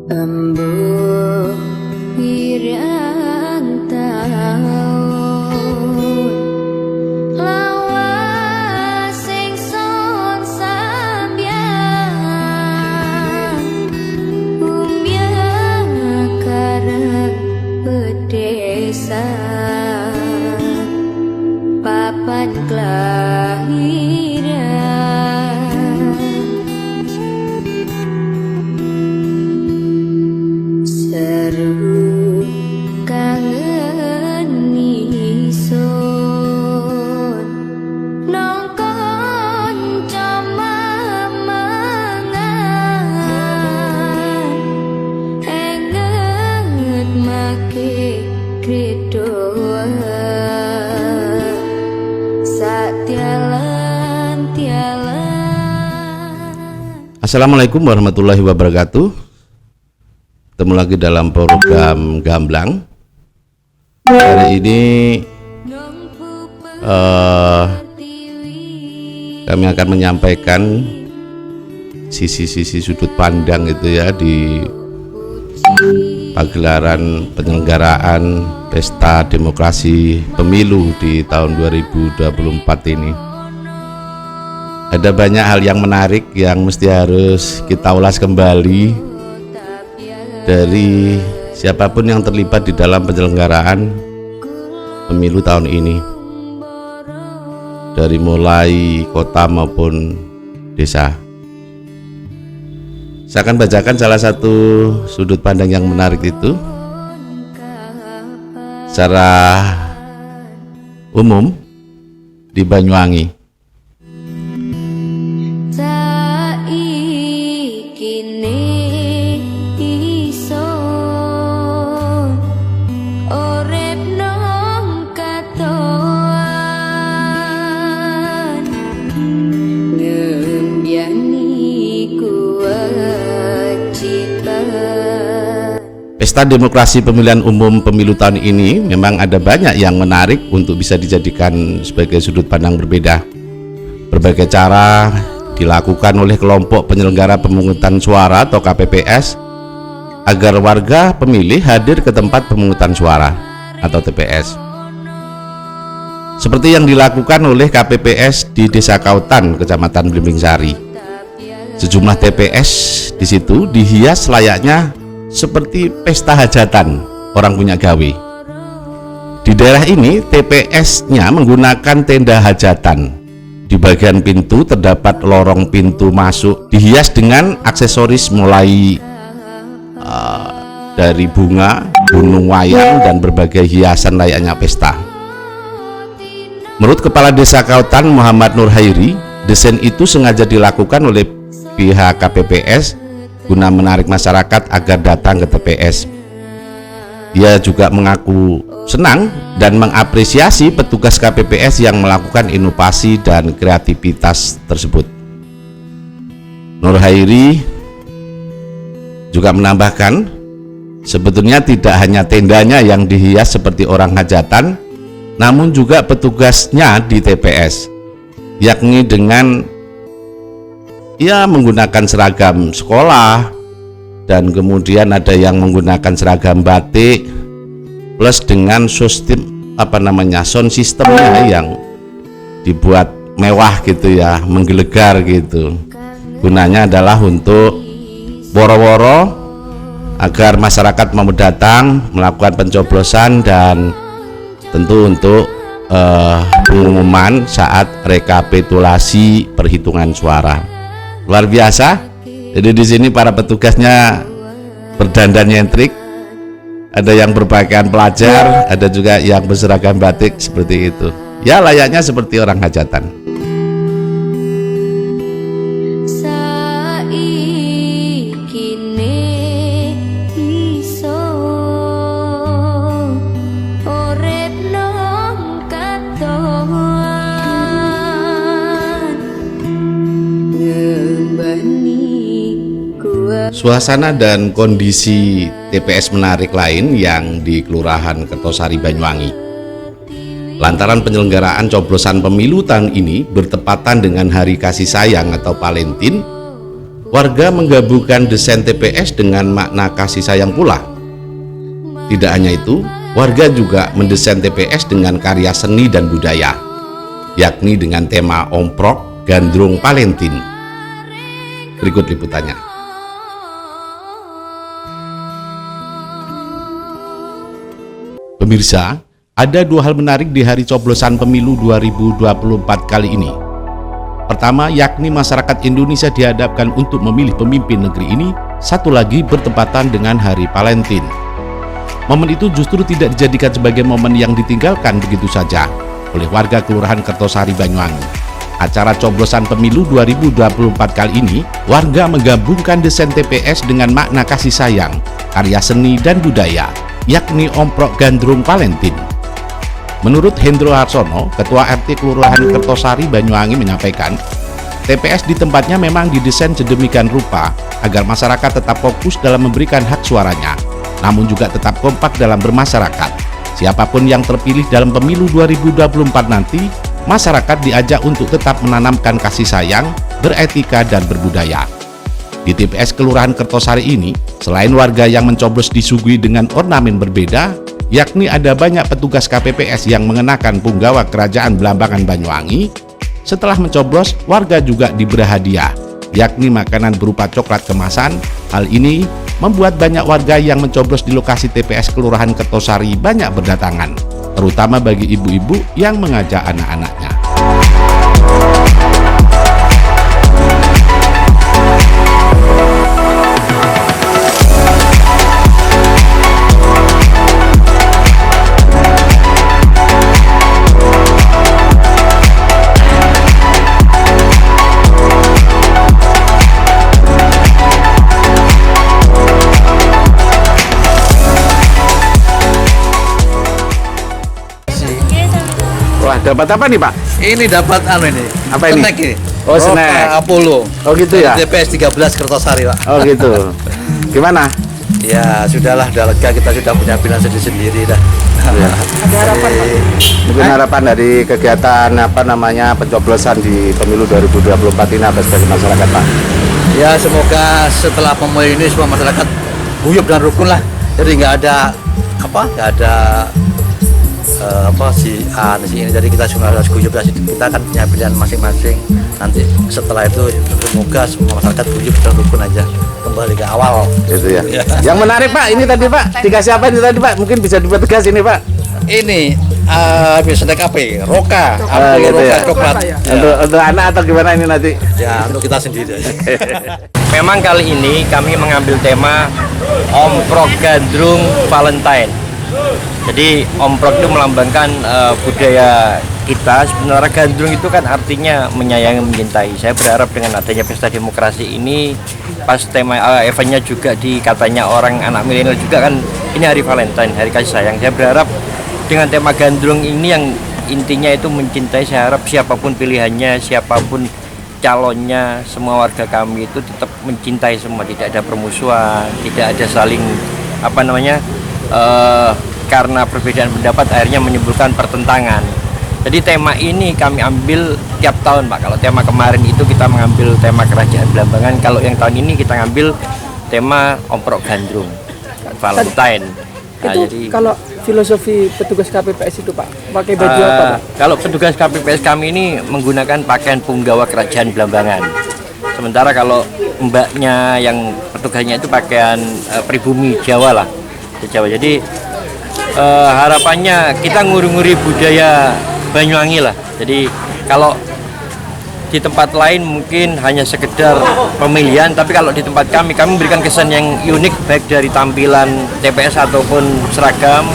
Embuh pirang taun lawas ingsun sambyang umbyang karep pedesaan papan kelahiran seru kangen isun nang kanca mamangan enget make kredoan satialan. Assalamualaikum warahmatullahi wabarakatuh. Ketemu lagi dalam program Gamblang. Hari ini kami akan menyampaikan sisi-sisi sudut pandang itu ya di pagelaran penyelenggaraan Pesta Demokrasi Pemilu di tahun 2024 ini. Ada banyak hal yang menarik yang mesti harus kita ulas kembali dari siapapun yang terlibat di dalam penyelenggaraan pemilu tahun ini, dari mulai kota maupun desa. Saya akan bacakan salah satu sudut pandang yang menarik itu secara umum di Banyuwangi. Pesta Demokrasi Pemilihan Umum Pemilu tahun ini memang ada banyak yang menarik untuk bisa dijadikan sebagai sudut pandang berbeda. Berbagai cara dilakukan oleh kelompok penyelenggara pemungutan suara atau KPPS agar warga pemilih hadir ke tempat pemungutan suara atau TPS. Seperti yang dilakukan oleh KPPS di Desa Kautan, Kecamatan Blimbing Sari. Sejumlah TPS di situ dihias layaknya seperti pesta hajatan orang punya gawe. Di daerah ini TPS-nya menggunakan tenda hajatan. Di bagian pintu terdapat lorong pintu masuk dihias dengan aksesoris mulai dari bunga, gunung wayang dan berbagai hiasan layaknya pesta. Menurut Kepala Desa Kautan Muhammad Nur Hairi, desain itu sengaja dilakukan oleh pihak KPPS guna menarik masyarakat agar datang ke TPS. Dia juga mengaku senang dan mengapresiasi petugas KPPS yang melakukan inovasi dan kreativitas tersebut. Nur Hairi juga menambahkan, sebetulnya tidak hanya tendanya yang dihias seperti orang hajatan, namun juga petugasnya di TPS, yakni dengan menggunakan seragam sekolah, dan kemudian ada yang menggunakan seragam batik plus dengan sound systemnya yang dibuat mewah gitu ya, menggelegar gitu. Gunanya adalah untuk woro-woro agar masyarakat mau datang melakukan pencoblosan dan tentu untuk pengumuman saat rekapitulasi perhitungan suara. Luar biasa. Jadi di sini para petugasnya berdandan nyentrik, ada yang berpakaian pelajar, ada juga yang berseragam batik seperti itu. Ya layaknya seperti orang hajatan. Suasana dan kondisi TPS menarik lain yang di Kelurahan Kertosari Banyuwangi. Lantaran penyelenggaraan coblosan pemilu tahun ini bertepatan dengan Hari Kasih Sayang atau Valentine, warga menggabungkan desain TPS dengan makna kasih sayang pula. Tidak hanya itu, warga juga mendesain TPS dengan karya seni dan budaya, yakni dengan tema Omprok Gandrung Palentin. Berikut liputannya. Pemirsa, ada dua hal menarik di hari coblosan pemilu 2024 kali ini. Pertama, yakni masyarakat Indonesia dihadapkan untuk memilih pemimpin negeri ini. Satu lagi bertepatan dengan Hari Palentin. Momen itu justru tidak dijadikan sebagai momen yang ditinggalkan begitu saja oleh warga Kelurahan Kertosari, Banyuwangi. Acara coblosan pemilu 2024 kali ini, warga menggabungkan desain TPS dengan makna kasih sayang, karya seni dan budaya, yakni Omprok Gandrung Palentin. Menurut Hendro Harsono, Ketua RT Kelurahan Kertosari, Banyuwangi menyampaikan, TPS di tempatnya memang didesain sedemikian rupa agar masyarakat tetap fokus dalam memberikan hak suaranya, namun juga tetap kompak dalam bermasyarakat. Siapapun yang terpilih dalam pemilu 2024 nanti, masyarakat diajak untuk tetap menanamkan kasih sayang, beretika dan berbudaya. Di TPS Kelurahan Kertosari ini, selain warga yang mencoblos disuguhi dengan ornamen berbeda, yakni ada banyak petugas KPPS yang mengenakan punggawa Kerajaan Blambangan Banyuwangi. Setelah mencoblos, warga juga diberi hadiah, yakni makanan berupa coklat kemasan. Hal ini membuat banyak warga yang mencoblos di lokasi TPS Kelurahan Kertosari banyak berdatangan, terutama bagi ibu-ibu yang mengajak anak-anaknya. Wah, dapat apa nih Pak? Ini dapat ini. Apa ini? Snack ini. Oh, snack. Apollo. Oh gitu ya? TPS 13 Kertosari, Pak. Oh gitu. Gimana? Ya, sudahlah, udah lega, kita sudah punya pilihan sendiri-sendiri dah. Ya. Ada harapan Pak? Mungkin harapan dari kegiatan pencoblosan di pemilu 2024 ini apa sebagai masyarakat Pak? Ya, semoga setelah pemilu ini semua masyarakat guyup dan rukun lah. Jadi nggak ada si ini, jadi kita semua harus guyup. Kita kan punya pilihan masing-masing. Nanti setelah itu semoga semua masyarakat guyup dan rukun aja, kembali ke awal. Gitu ya. Yang menarik Pak, ini tadi Pak, dikasih apa ini tadi Pak? Mungkin bisa dipertegas ini Pak. Ini bisa DKP, Roka, Gitu Roka ya. coklat. Untuk anak atau gimana ini nanti? Ya, untuk kita sendiri. Memang kali ini kami mengambil tema Omprok Gandrung Valentine. Jadi Omprok itu melambangkan budaya kita. Sebenarnya gandrung itu kan artinya menyayangi, mencintai. Saya berharap dengan adanya pesta demokrasi ini, pas tema eventnya juga katanya orang anak milenial juga kan, ini hari Valentine, hari kasih sayang. Saya berharap dengan tema gandrung ini yang intinya itu mencintai. Saya harap siapapun pilihannya, siapapun calonnya, semua warga kami itu tetap mencintai semua, tidak ada permusuhan, tidak ada saling karena perbedaan pendapat akhirnya menimbulkan pertentangan. Jadi tema ini kami ambil tiap tahun Pak. Kalau tema kemarin itu kita mengambil tema Kerajaan Blambangan, kalau yang tahun ini kita ngambil tema Omprok Gandrung Valentine. Nah, Itu jadi kalau filosofi petugas KPPS itu Pak, pakai baju apa Pak? Kalau petugas KPPS kami ini menggunakan pakaian punggawa Kerajaan Blambangan. Sementara kalau mbaknya yang petugasnya itu pakaian pribumi Jawa lah, di Jawa. Jadi harapannya kita nguri-nguri budaya Banyuwangi lah. Jadi kalau di tempat lain mungkin hanya sekedar pemilihan, tapi kalau di tempat kami memberikan kesan yang unik, baik dari tampilan TPS ataupun seragam,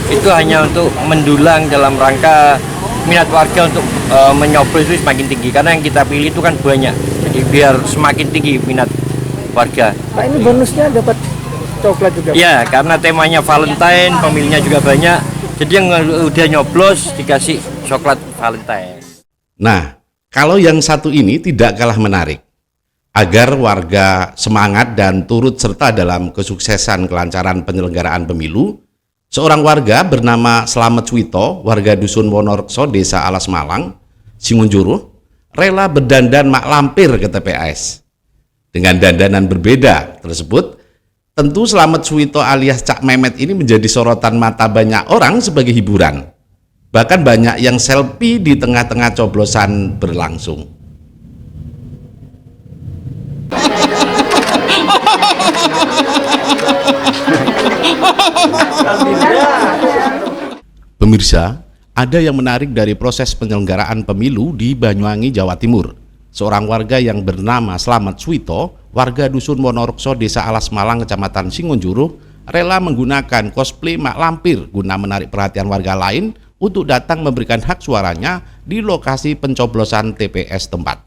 itu hanya untuk mendulang dalam rangka minat warga untuk menyoblos itu semakin tinggi, karena yang kita pilih itu kan banyak, jadi biar semakin tinggi minat warga. Pak, ini bonusnya dapat coklat juga Pak? Ya, karena temanya Valentine, pemilihnya juga banyak, jadi yang udah nyoblos dikasih coklat Valentine. Nah, kalau yang satu ini tidak kalah menarik. Agar warga semangat dan turut serta dalam kesuksesan kelancaran penyelenggaraan pemilu, seorang warga bernama Slamet Swito, warga Dusun Wonorekso, Desa Alas Malang, Simunjuru, rela berdandan mak lampir ke TPS. Dengan dandanan berbeda tersebut, tentu Slamet Suwito alias Cak Memet ini menjadi sorotan mata banyak orang sebagai hiburan. Bahkan banyak yang selfie di tengah-tengah coblosan berlangsung. Pemirsa, ada yang menarik dari proses penyelenggaraan pemilu di Banyuwangi, Jawa Timur. Seorang warga yang bernama Slamet Suwito, warga Dusun Wonorekso, Desa Alas Malang, Kecamatan Singonjuruh, rela menggunakan cosplay mak lampir guna menarik perhatian warga lain untuk datang memberikan hak suaranya di lokasi pencoblosan TPS tempat.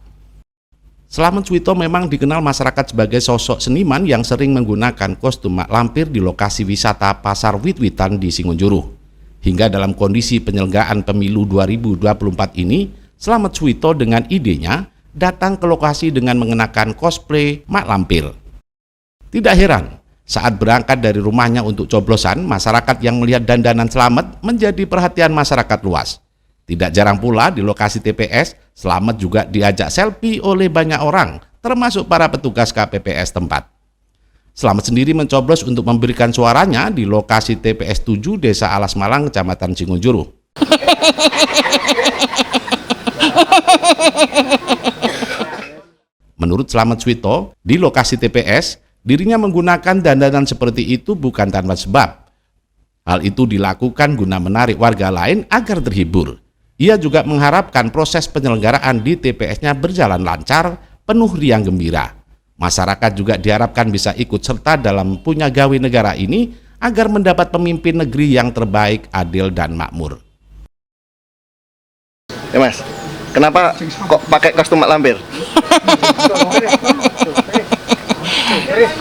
Slamet Suwito memang dikenal masyarakat sebagai sosok seniman yang sering menggunakan kostum mak lampir di lokasi wisata Pasar Wit-Witan di Singonjuruh. Hingga dalam kondisi penyelenggaraan pemilu 2024 ini, Slamet Suwito dengan idenya datang ke lokasi dengan mengenakan cosplay mak lampir. Tidak heran, saat berangkat dari rumahnya untuk coblosan, masyarakat yang melihat dandanan Slamet menjadi perhatian masyarakat luas. Tidak jarang pula di lokasi TPS, Slamet juga diajak selfie oleh banyak orang, termasuk para petugas KPPS tempat. Slamet sendiri mencoblos untuk memberikan suaranya di lokasi TPS 7 Desa Alas Malang, Kecamatan Singonjuruh. Menurut Slamet Suwito, di lokasi TPS, dirinya menggunakan dandanan seperti itu bukan tanpa sebab. Hal itu dilakukan guna menarik warga lain agar terhibur. Ia juga mengharapkan proses penyelenggaraan di TPS-nya berjalan lancar, penuh riang gembira. Masyarakat juga diharapkan bisa ikut serta dalam punya gawe negara ini agar mendapat pemimpin negeri yang terbaik, adil, dan makmur. Ya Mas, kenapa kok pakai kostum mak lampir?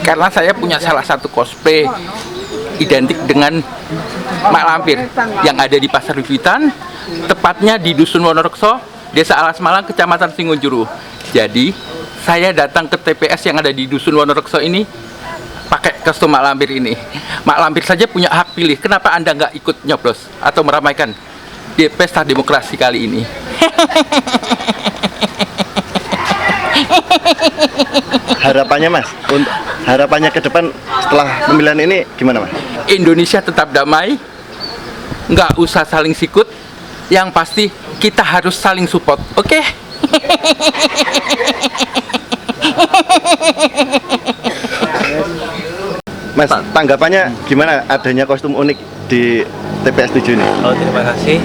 Karena saya punya salah satu cosplay identik dengan mak lampir yang ada di Pasar Wit-Witan, tepatnya di Dusun Wonorekso, Desa Alas Malang, Kecamatan Singonjuruh. Jadi saya datang ke TPS yang ada di Dusun Wonorekso ini pakai kostum mak lampir ini. Mak lampir saja punya hak pilih. Kenapa Anda nggak ikut nyoblos atau meramaikan di pesta demokrasi kali ini? Harapannya Mas, harapannya ke depan setelah pemilihan ini gimana Mas? Indonesia tetap damai, nggak usah saling sikut. Yang pasti kita harus saling support, oke? Mas, tanggapannya gimana adanya kostum unik di TPS 7 ini? Oh, terima kasih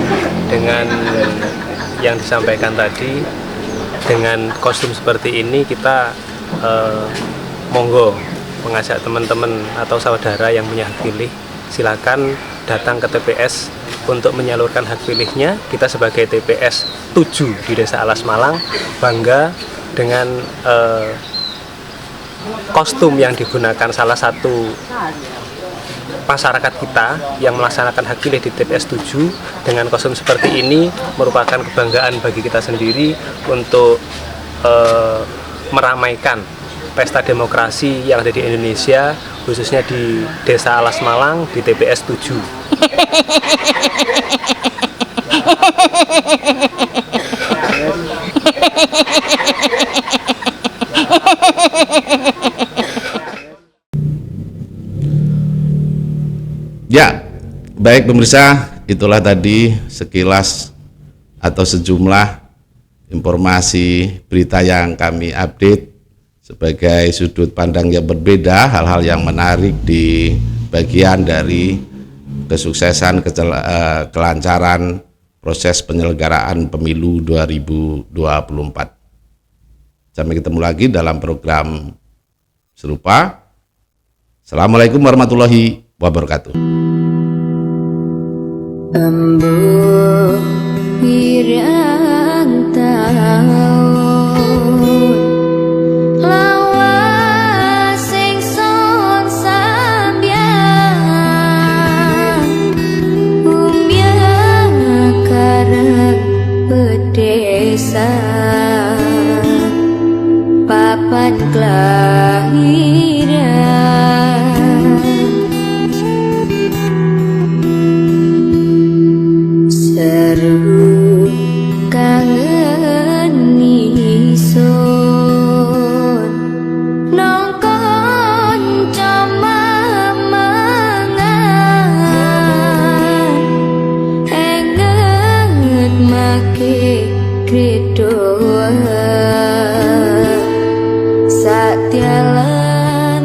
dengan yang disampaikan tadi. Dengan kostum seperti ini kita monggo mengajak teman-teman atau saudara yang punya hak pilih, silakan datang ke TPS untuk menyalurkan hak pilihnya. Kita sebagai TPS 7 di Desa Alas Malang bangga dengan kostum yang digunakan salah satu masyarakat kita yang melaksanakan hak pilih di TPS 7. Dengan kostum seperti ini merupakan kebanggaan bagi kita sendiri untuk meramaikan pesta demokrasi yang ada di Indonesia, khususnya di Desa Alas Malang di TPS 7. Ya, baik pemirsa, itulah tadi sekilas atau sejumlah informasi berita yang kami update sebagai sudut pandang yang berbeda, hal-hal yang menarik di bagian dari kesuksesan, kelancaran proses penyelenggaraan pemilu 2024. Sampai ketemu lagi dalam program serupa. Assalamualaikum warahmatullahi wabarakatuh. Embuh pirang taun lawas sing son sambyang umya karep pedesaan papan kelahiran seru kridoa sak tialan